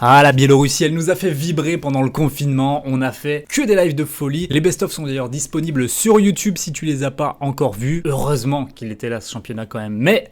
Ah, la Biélorussie, elle nous a fait vibrer pendant le confinement, on a fait que des lives de folie. Les best-of sont d'ailleurs disponibles sur YouTube si tu les as pas encore vus. Heureusement qu'il était là ce championnat quand même, mais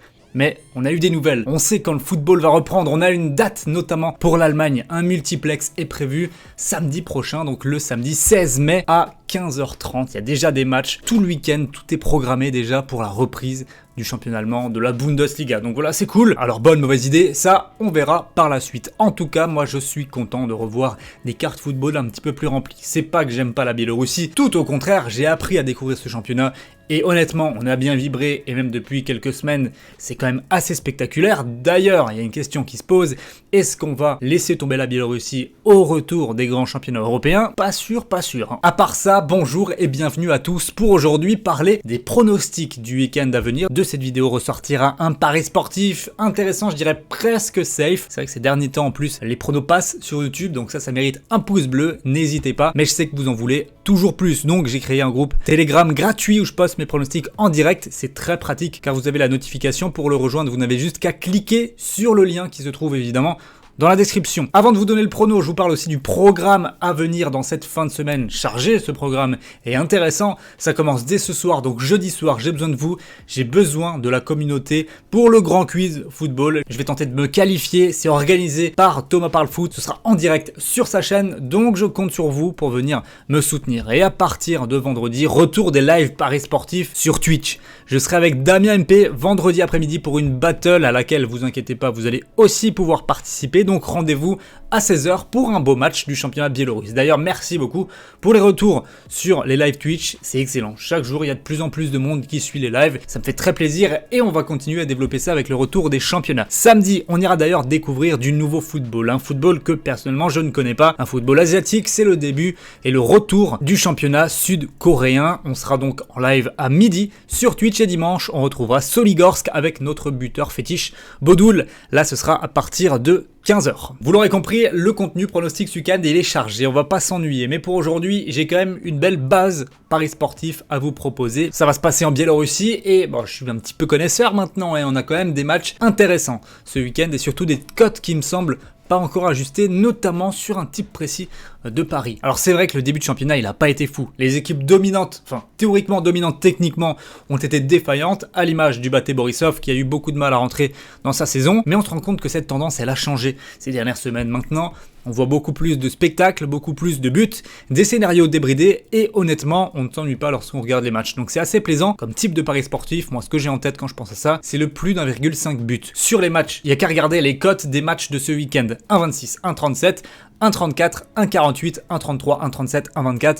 on a eu des nouvelles. On sait quand le football va reprendre, on a une date notamment pour l'Allemagne. Un multiplex est prévu samedi prochain, donc le samedi 16 mai à 15h30. Il y a déjà des matchs tout le week-end, tout est programmé déjà pour la reprise du championnat allemand, de la Bundesliga. Donc voilà, c'est cool. Alors bonne, mauvaise idée, ça on verra par la suite. En tout cas, moi je suis content de revoir des cartes football un petit peu plus remplies. C'est pas que j'aime pas la Biélorussie, tout au contraire, j'ai appris à découvrir ce championnat. Et honnêtement, on a bien vibré, et même depuis quelques semaines, c'est quand même assez spectaculaire. D'ailleurs, il y a une question qui se pose, est-ce qu'on va laisser tomber la Biélorussie au retour des grands championnats européens? Pas sûr, pas sûr. Hein. À part ça, bonjour et bienvenue à tous pour aujourd'hui parler des pronostics du week-end à venir. De cette vidéo ressortira un pari sportif intéressant, je dirais presque safe. C'est vrai que ces derniers temps en plus, les pronos passent sur YouTube, donc ça mérite un pouce bleu, n'hésitez pas. Mais je sais que vous en voulez toujours plus, donc j'ai créé un groupe Telegram gratuit où je poste mes pronostics en direct, c'est très pratique car vous avez la notification pour le rejoindre, vous n'avez juste qu'à cliquer sur le lien qui se trouve évidemment dans la description. Avant de vous donner le prono, je vous parle aussi du programme à venir dans cette fin de semaine chargée. Ce programme est intéressant, ça commence dès ce soir, donc jeudi soir, j'ai besoin de vous, j'ai besoin de la communauté pour le grand quiz football. Je vais tenter de me qualifier, c'est organisé par Thomas Parle Foot, ce sera en direct sur sa chaîne, donc je compte sur vous pour venir me soutenir. Et à partir de vendredi, retour des lives paris sportifs sur Twitch. Je serai avec Damien MP vendredi après-midi pour une battle à laquelle, vous inquiétez pas, vous allez aussi pouvoir participer. Donc rendez-vous à 16h pour un beau match du championnat biélorusse. D'ailleurs, merci beaucoup pour les retours sur les lives Twitch, c'est excellent. Chaque jour, il y a de plus en plus de monde qui suit les lives, ça me fait très plaisir et on va continuer à développer ça avec le retour des championnats. Samedi, on ira d'ailleurs découvrir du nouveau football, un football que personnellement je ne connais pas, un football asiatique, c'est le début et le retour du championnat sud-coréen. On sera donc en live à midi sur Twitch et dimanche, on retrouvera Soligorsk avec notre buteur fétiche Bodoul. Là, ce sera à partir de 15h. Vous l'aurez compris, le contenu pronostic ce week-end il est chargé, on va pas s'ennuyer. Mais pour aujourd'hui, j'ai quand même une belle base paris sportif à vous proposer. Ça va se passer en Biélorussie et bon, je suis un petit peu connaisseur maintenant et on a quand même des matchs intéressants ce week-end et surtout des cotes qui me semblent pas encore ajusté, notamment sur un type précis de pari. Alors c'est vrai que le début de championnat il a pas été fou. Les équipes dominantes, enfin théoriquement dominantes techniquement, ont été défaillantes à l'image du BATE Borisov qui a eu beaucoup de mal à rentrer dans sa saison. Mais on se rend compte que cette tendance elle a changé ces dernières semaines. Maintenant, on voit beaucoup plus de spectacles, beaucoup plus de buts, des scénarios débridés et honnêtement, on ne s'ennuie pas lorsqu'on regarde les matchs. Donc c'est assez plaisant comme type de pari sportif. Moi, ce que j'ai en tête quand je pense à ça, c'est le plus d'1,5 but. Sur les matchs, il n'y a qu'à regarder les cotes des matchs de ce week-end. 1,26, 1,37, 1,34, 1,48, 1,33, 1,37, 1,24,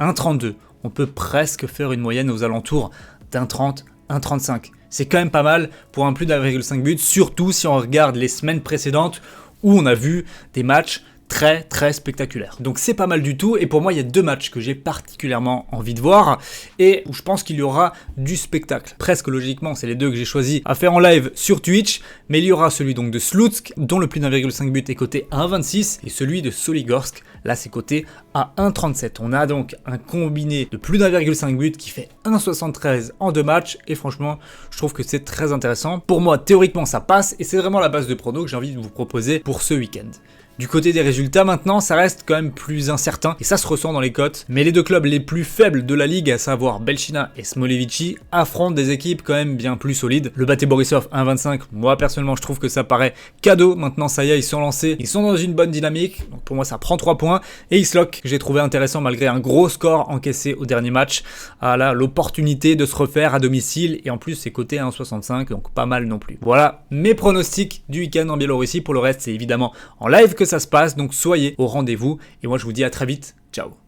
1,32. On peut presque faire une moyenne aux alentours d'1,30, 1,35. C'est quand même pas mal pour un plus d'1,5 but, surtout si on regarde les semaines précédentes où on a vu des matchs très spectaculaire. Donc c'est pas mal du tout et pour moi il y a deux matchs que j'ai particulièrement envie de voir et où je pense qu'il y aura du spectacle. Presque logiquement c'est les deux que j'ai choisi à faire en live sur Twitch, mais il y aura celui donc de Slutsk dont le plus d'1,5 but est coté à 1,26 et celui de Soligorsk, là c'est coté à 1,37. On a donc un combiné de plus d'1,5 but qui fait 1,73 en deux matchs et franchement je trouve que c'est très intéressant. Pour moi théoriquement ça passe et c'est vraiment la base de prono que j'ai envie de vous proposer pour ce week-end. Du côté des résultats maintenant, ça reste quand même plus incertain et ça se ressent dans les cotes. Mais les deux clubs les plus faibles de la ligue, à savoir Belchina et Smolevici, affrontent des équipes quand même bien plus solides. Le BATE Borisov 1,25, moi personnellement je trouve que ça paraît cadeau. Maintenant ça y est, ils sont lancés, ils sont dans une bonne dynamique. Donc pour moi ça prend 3 points. Et Islok, que j'ai trouvé intéressant malgré un gros score encaissé au dernier match, a là l'opportunité de se refaire à domicile et en plus c'est coté à 1,65, donc pas mal non plus. Voilà mes pronostics du week-end en Biélorussie. Pour le reste c'est évidemment en live que ça se passe, donc soyez au rendez-vous et moi je vous dis à très vite, ciao.